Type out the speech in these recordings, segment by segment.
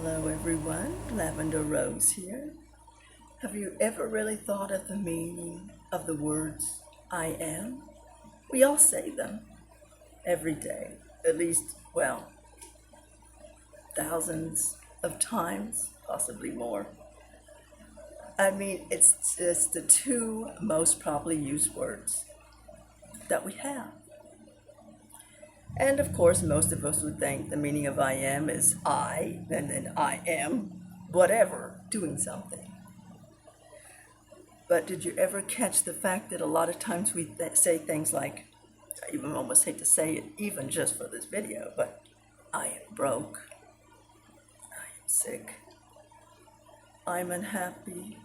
Hello everyone, Lavender Rose here. Have you ever really thought of the meaning of the words I am? We all say them every day, at least, well, thousands of times, possibly more. I mean, it's just the two most probably used words that we have. And of course, most of us would think the meaning of I am is I, and then I am whatever, doing something. But did you ever catch the fact that a lot of times we say things like, I even almost hate to say it, even just for this video, but I am broke, I am sick, I'm unhappy.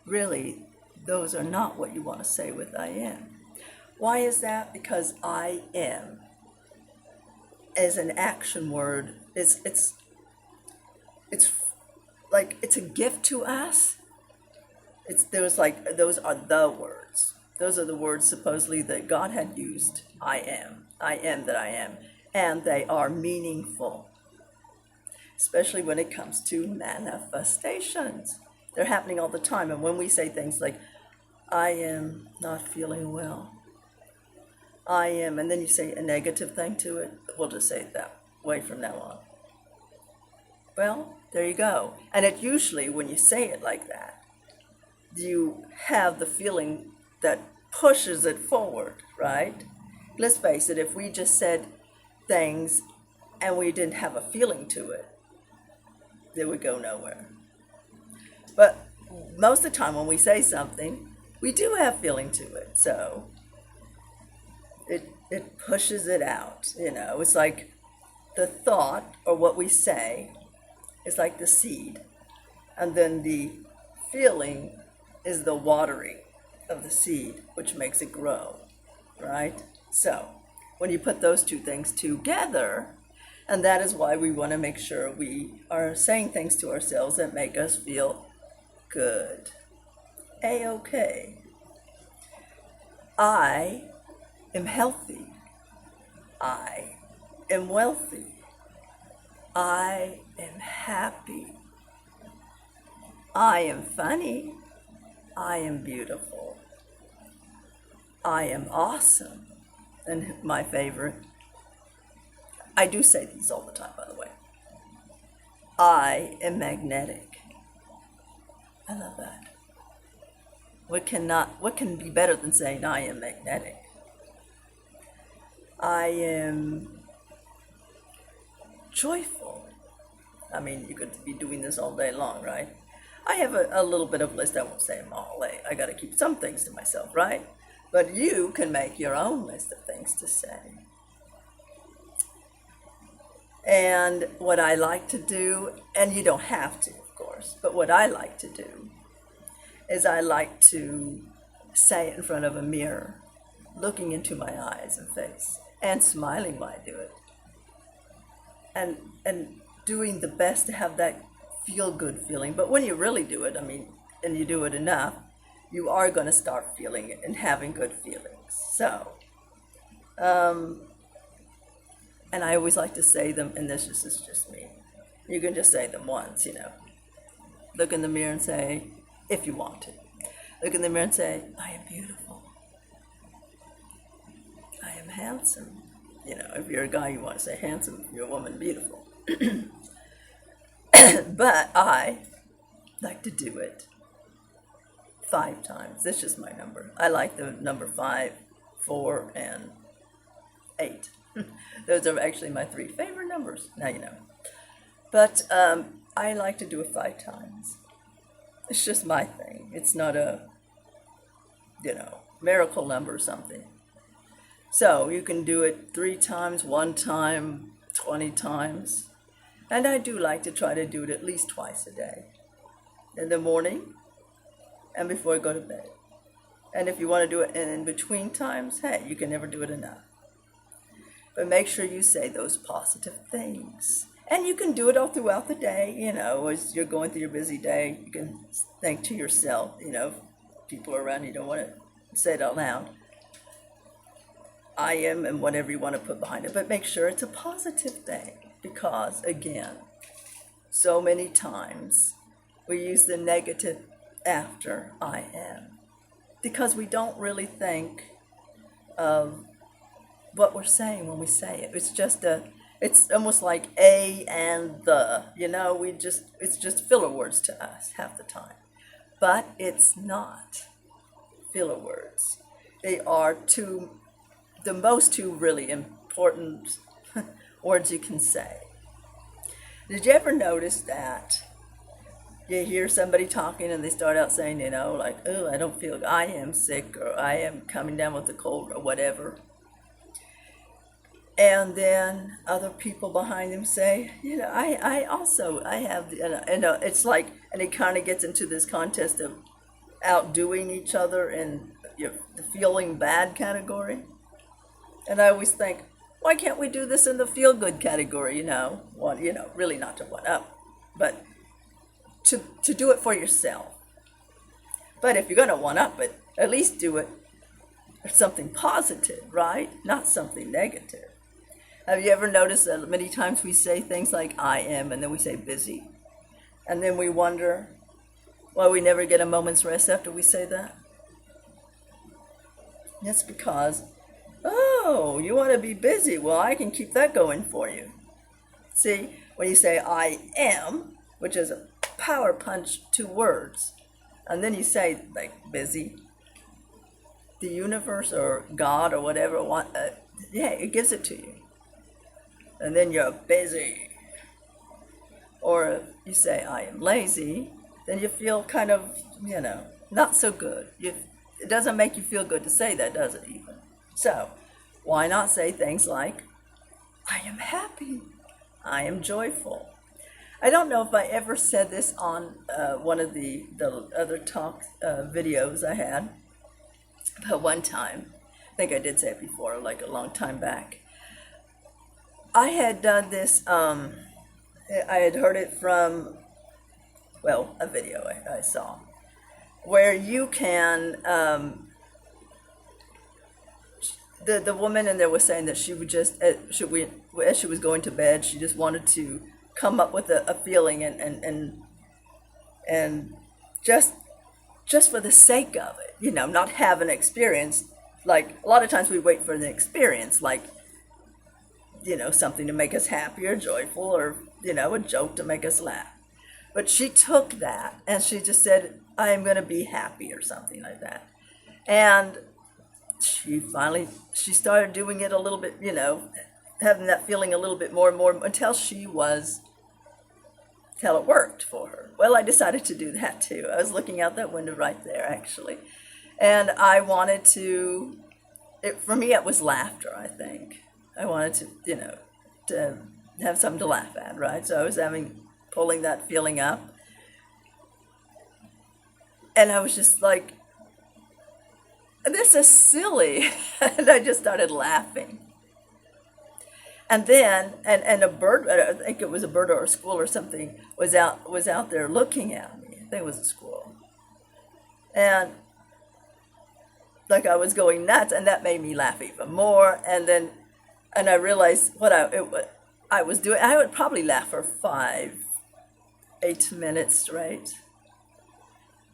Really, those are not what you want to say with I am. Why is that? Because I am as an action word, it's like it's a gift to us. Those are the words. Those are the words supposedly that God had used. I am that I am, and they are meaningful, especially when it comes to manifestations. They're happening all the time, and when we say things like, I am not feeling well, I am, and then you say a negative thing to it, we'll just say it that way from now on. Well, there you go. And it usually, when you say it like that, you have the feeling that pushes it forward, right? Let's face it, if we just said things and we didn't have a feeling to it, it would go nowhere. But most of the time when we say something, we do have feeling to it, so it pushes it out, It's like the thought or what we say is like the seed, and then the feeling is the watering of the seed, which makes it grow, right? So when you put those two things together, and that is why we want to make sure we are saying things to ourselves that make us feel good. A-okay. I am healthy. I am wealthy. I am happy. I am funny. I am beautiful. I am awesome. And my favorite, I do say these all the time, by the way. I am magnetic. I love that. What can be better than saying I am magnetic? I am joyful. I mean, you could be doing this all day long, right? I have a little bit of a list. I won't say them all. I got to keep some things to myself, right? But you can make your own list of things to say. And what I like to do, and you don't have to, of course, but what I like to do is I like to say it in front of a mirror, looking into my eyes and face, and smiling while I do it. And doing the best to have that feel-good feeling. But when you really do it, and you do it enough, you are going to start feeling it and having good feelings. So, and I always like to say them, and this is just me. You can just say them once, Look in the mirror and say, if you want to. Look in the mirror and say, I am beautiful. I am handsome. If you're a guy, you want to say handsome. If you're a woman, beautiful. But I like to do it 5 times. That's just my number. I like the number 5, 4, and 8. Those are actually my 3 favorite numbers. Now you know. But I like to do it 5 times. It's just my thing. It's not a, miracle number or something. So you can do it 3 times, 1 time, 20 times. And I do like to try to do it at least twice a day. In the morning and before I go to bed. And if you want to do it in between times, hey, you can never do it enough. But make sure you say those positive things. And you can do it all throughout the day, as you're going through your busy day. You can think to yourself, people around you don't want to say it out loud. I am, and whatever you want to put behind it. But make sure it's a positive thing. Because, again, so many times we use the negative after I am because we don't really think of what we're saying when we say it. It's almost like a and the, it's just filler words to us half the time. But it's not filler words. They are the most two really important words you can say. Did you ever notice that you hear somebody talking and they start out saying, like, oh, I don't feel, I am sick, or I am coming down with a cold, or whatever. And then other people behind them say, I have, it's like, and it kind of gets into this contest of outdoing each other in the feeling bad category. And I always think, why can't we do this in the feel good category? Really not to one up, but to do it for yourself. But if you're going to one up it, at least do it for something positive, right? Not something negative. Have you ever noticed that many times we say things like I am, and then we say busy, and then we wonder why we never get a moment's rest after we say that? That's because, oh, you want to be busy. Well, I can keep that going for you. See, when you say I am, which is a power punch, 2 words, and then you say like busy, the universe or God or whatever it gives it to you. And then you're busy. Or if you say I am lazy, then you feel kind of, not so good. It doesn't make you feel good to say that, does it even? So, why not say things like, I am happy, I am joyful. I don't know if I ever said this on one of the other talk videos I had, but one time, I think I did say it before, like a long time back. I had done this, I had heard it from, a video I saw, where you can, the woman in there was saying that she would just, as she was going to bed, she just wanted to come up with a feeling and just for the sake of it, not have an experience. Like, a lot of times we wait for an experience, like, something to make us happy or joyful, or, a joke to make us laugh. But she took that and she just said, I am going to be happy, or something like that. And she started doing it a little bit, having that feeling a little bit more and more until it worked for her. Well, I decided to do that too. I was looking out that window right there, actually. And I wanted to, for me, it was laughter, I think. I wanted to, to have something to laugh at, right? So I was pulling that feeling up. And I was just like, this is silly. And I just started laughing. And then, and a bird, I think it was a bird or a squirrel or something, was out there looking at me. I think it was a squirrel. And like I was going nuts, and that made me laugh even more. And I realized what I was doing. I would probably laugh for 8 minutes straight.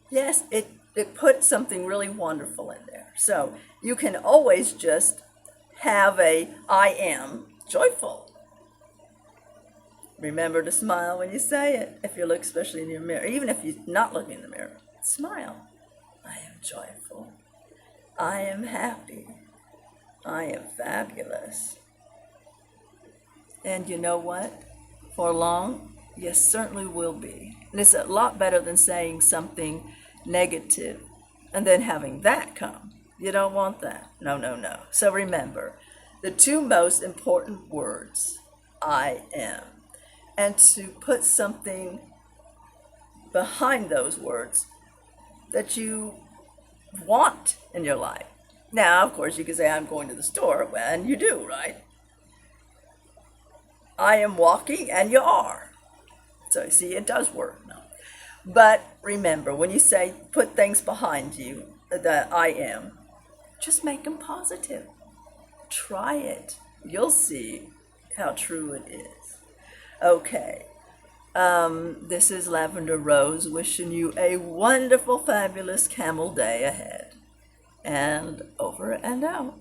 Yes, it put something really wonderful in there. So you can always just have I am joyful. Remember to smile when you say it. If you look especially in your mirror, even if you're not looking in the mirror, smile. I am joyful. I am happy. I am fabulous. And you know what? For long, you certainly will be. And it's a lot better than saying something negative and then having that come. You don't want that. No, no, no. So remember, the 2 most important words, I am, and to put something behind those words that you want in your life. Now, of course, you can say, I'm going to the store, and you do, right? I am walking, and you are. So, see, it does work now. But remember, when you say put things behind you, that I am, just make them positive. Try it. You'll see how true it is. Okay. This is Lavender Rose wishing you a wonderful, fabulous camel day ahead. And over and out.